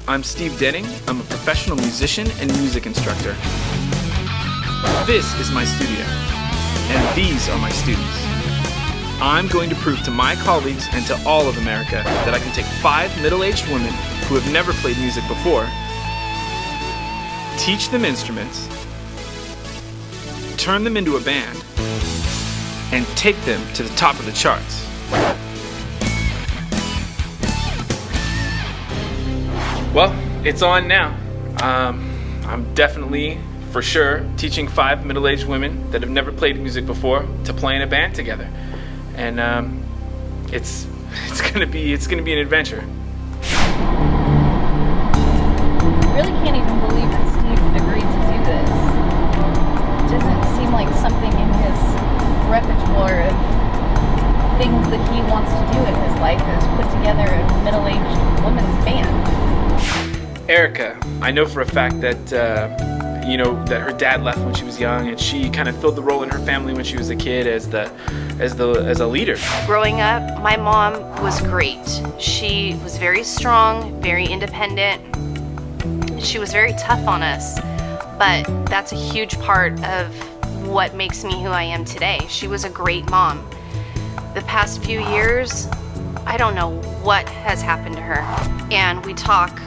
I'm Steve Denning. I'm a professional musician and music instructor. This is my studio, and these are my students. I'm going to prove to my colleagues and to all of America that I can take 5 middle-aged women who have never played music before, teach them instruments, turn them into a band, and take them to the top of the charts. Well, it's on now. I'm definitely, for sure, teaching 5 middle-aged women that have never played music before to play in a band together, and it's gonna be an adventure. I really can't even believe that Steve agreed to do this. It doesn't seem like something in his repertoire of things that he wants to do in his life is put together a middle-aged women's band. Erica, I know for a fact that that her dad left when she was young, and she kind of filled the role in her family when she was a kid as a leader. Growing up, my mom was great. She was very strong, very independent. She was very tough on us, but that's a huge part of what makes me who I am today. She was a great mom. The past few years, I don't know what has happened to her, and we talk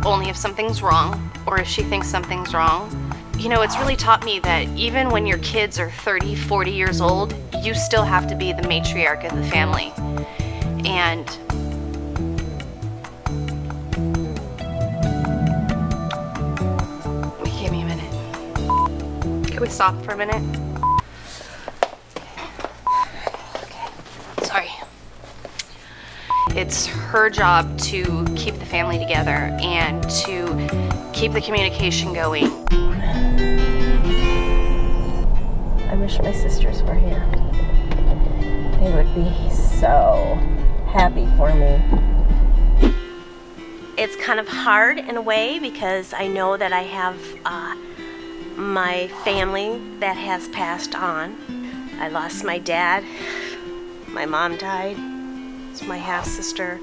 only if something's wrong or if she thinks something's wrong. You know, it's really taught me that even when your kids are 30, 40 years old, you still have to be the matriarch of the family. And give me a minute. Can we stop for a minute? Okay, sorry. It's her job to keep the family together and to keep the communication going. I wish my sisters were here. They would be so happy for me. It's kind of hard in a way because I know that I have my family that has passed on. I lost my dad. My mom died. It's my half-sister.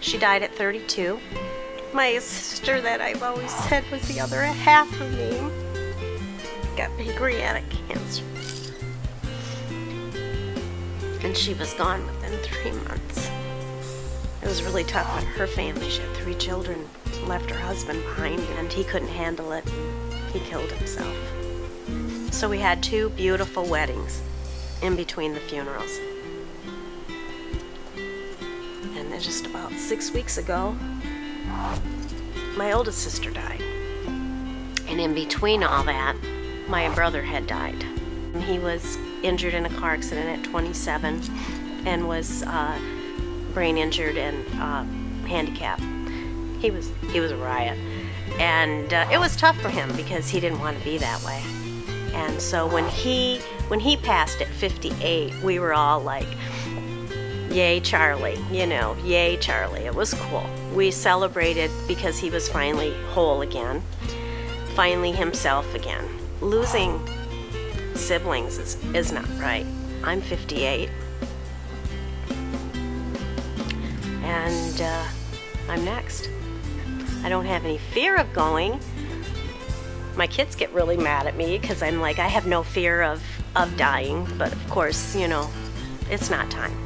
She died at 32. My sister that I've always said was the other half of me got pancreatic cancer. And she was gone within 3 months. It was really tough on her family. She had 3 children, left her husband behind, and he couldn't handle it. He killed himself. So we had 2 beautiful weddings in between the funerals. And then just about 6 weeks ago, my oldest sister died. And in between all that, my brother had died. He was injured in a car accident at 27 and was brain injured and handicapped. He was a riot. And it was tough for him because he didn't want to be that way. And so when he passed at 58, we were all like, yay Charlie, you know, yay Charlie. It was cool. We celebrated because he was finally whole again, finally himself again. Losing siblings is not right. I'm 58. And I'm next. I don't have any fear of going. My kids get really mad at me because I'm like, I have no fear of dying, but of course, you know, it's not time.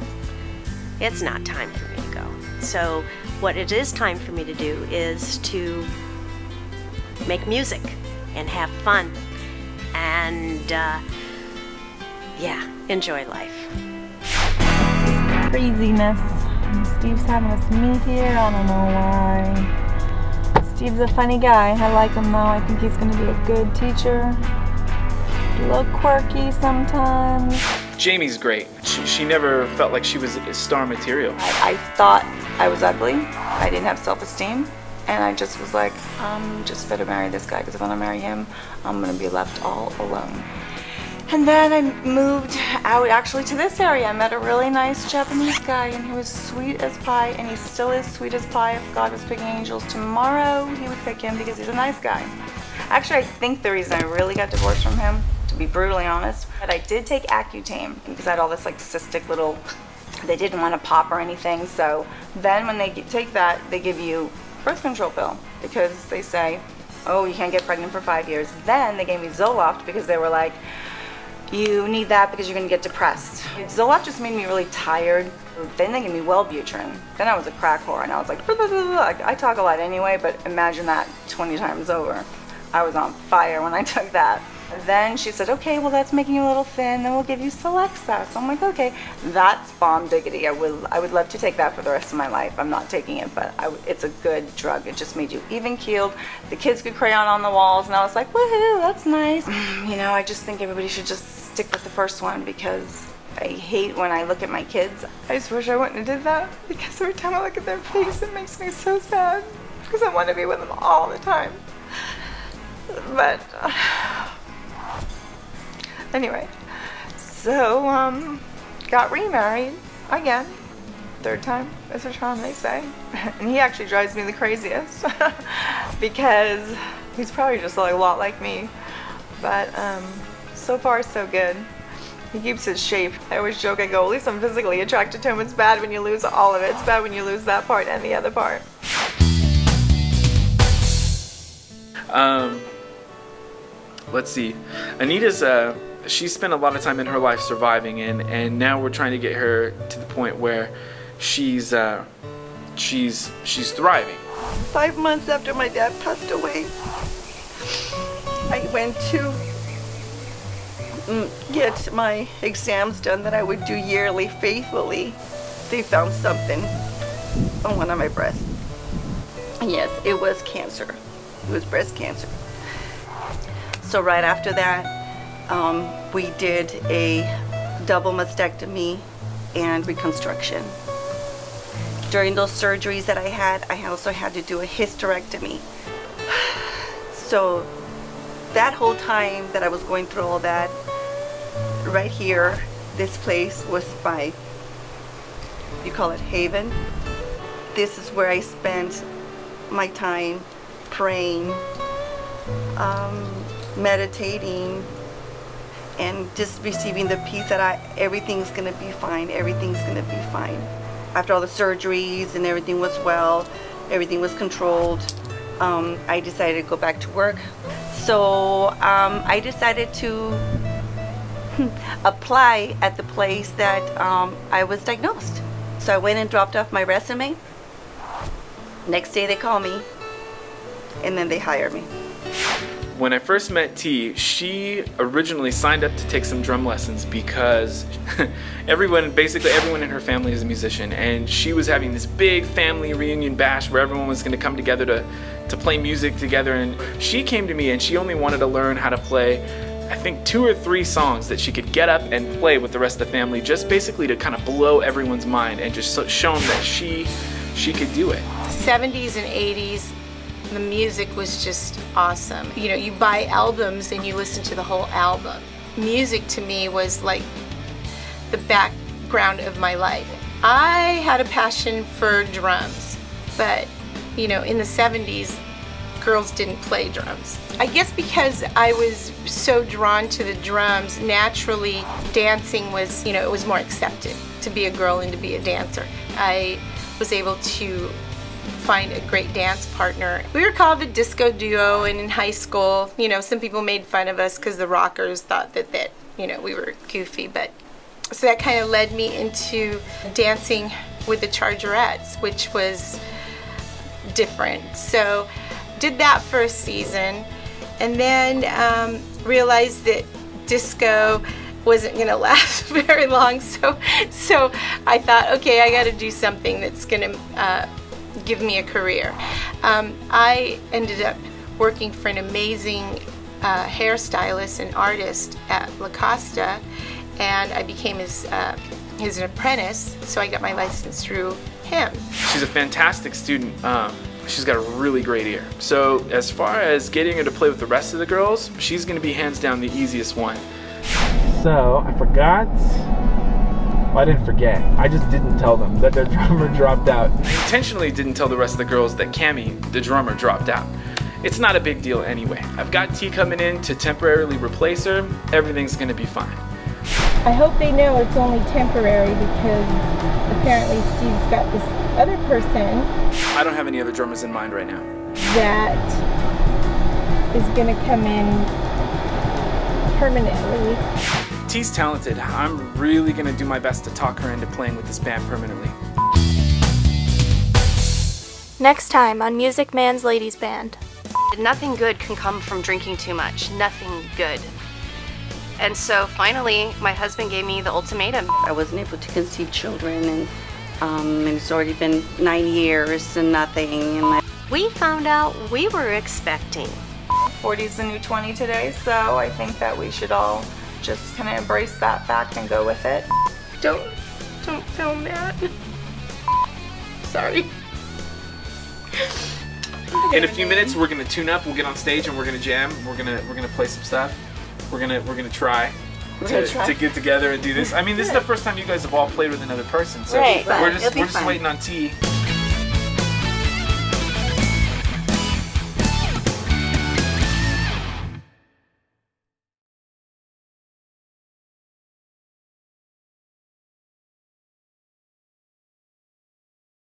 It's not time for me to go. So what it is time for me to do is to make music and have fun and yeah, enjoy life. Craziness. Steve's having us meet here. I don't know why. Steve's a funny guy. I like him though. I think he's going to be a good teacher. A little quirky sometimes. Jamie's great. She never felt like she was star material. I thought I was ugly. I didn't have self-esteem. And I just was like, I'm just better marry this guy because if I don't marry him, I'm going to be left all alone. And then I moved out actually to this area. I met a really nice Japanese guy and he was sweet as pie, and he still is sweet as pie. If God was picking angels tomorrow, he would pick him because he's a nice guy. Actually, I think the reason I really got divorced from him, to be brutally honest, but I did take Accutane because I had all this like cystic little, they didn't want to pop or anything. So then when they take that, they give you birth control pill because they say, oh, you can't get pregnant for 5 years. Then they gave me Zoloft because they were like, you need that because you're going to get depressed. Zoloft just made me really tired. Then they gave me Wellbutrin. Then I was a crack whore, and I was like, blah, blah, blah, blah. I talk a lot anyway, but imagine that 20 times over. I was on fire when I took that. Then she said, okay, well, that's making you a little thin, then we'll give you Celexa. So I'm like, okay, that's bomb diggity. I would love to take that for the rest of my life. I'm not taking it, but it's a good drug. It just made you even keeled. The kids could crayon on the walls, and I was like, woohoo, that's nice. You know, I just think everybody should just stick with the first one because I hate when I look at my kids. I just wish I wouldn't have did that because every time I look at their face, it makes me so sad because I want to be with them all the time. But anyway, so got remarried again. Third time is a charm, they say. And he actually drives me the craziest because he's probably just a lot like me. But so far so good. He keeps his shape. I always joke, I go, at least I'm physically attracted to him. It's bad when you lose all of it. It's bad when you lose that part and the other part. Let's see. Anita's she spent a lot of time in her life surviving, and now we're trying to get her to the point where she's thriving. 5 months after my dad passed away, I went to get my exams done that I would do yearly faithfully. They found something on one of my breasts. Yes, it was cancer. It was breast cancer. So right after that, we did a double mastectomy and reconstruction. During those surgeries that I also had to do a hysterectomy. So that whole time that I was going through all that, right here, this place was my, you call it haven. This is where I spent my time praying, meditating, and just receiving the peace that everything's gonna be fine, everything's gonna be fine. After all the surgeries and everything was well, everything was controlled, I decided to go back to work. So I decided to apply at the place that I was diagnosed. So I went and dropped off my resume. Next day they call me, and then they hire me. When I first met T, she originally signed up to take some drum lessons because basically everyone in her family is a musician, and she was having this big family reunion bash where everyone was going to come together to play music together. And she came to me and she only wanted to learn how to play, I think, 2 or 3 songs that she could get up and play with the rest of the family, just basically to kind of blow everyone's mind and just show them that she could do it. 70s and 80s, the music was just awesome. You know, you buy albums and you listen to the whole album. Music to me was like the background of my life. I had a passion for drums, but you know, in the 70s, girls didn't play drums. I guess because I was so drawn to the drums, naturally dancing was, you know, it was more accepted to be a girl and to be a dancer. I was able to find a great dance partner. We were called the disco duo, and in high school, you know, some people made fun of us because the rockers thought that, you know, we were goofy, but so that kind of led me into dancing with the Chargerettes, which was different. So did that for a season, and then realized that disco wasn't gonna last very long, so I thought, okay, I gotta do something that's gonna give me a career. I ended up working for an amazing hairstylist and artist at La Costa, and I became his apprentice, so I got my license through him. She's a fantastic student. She's got a really great ear. So as far as getting her to play with the rest of the girls, she's gonna be hands down the easiest one. So I forgot. Well, I didn't forget. I just didn't tell them that their drummer dropped out. I intentionally didn't tell the rest of the girls that Cami, the drummer, dropped out. It's not a big deal anyway. I've got T coming in to temporarily replace her. Everything's gonna be fine. I hope they know it's only temporary because apparently Steve's got this other person I don't have any other drummers in mind right now. that is gonna come in permanently. T's talented. I'm really gonna do my best to talk her into playing with this band permanently. Next time on Music Man's Ladies Band. Nothing good can come from drinking too much. Nothing good. And so finally, my husband gave me the ultimatum. I wasn't able to conceive children, and it's already been 9 years and nothing. And We found out we were expecting. 40's the new 20 today, so I think that we should all just kind of embrace that fact and go with it. Don't film that. Sorry. In a few minutes, we're gonna tune up. We'll get on stage and we're gonna jam. We're gonna play some stuff. We're gonna try to get together and do this. I mean, this is the first time you guys have all played with another person, so Right. we're It'll be just fun. waiting on T.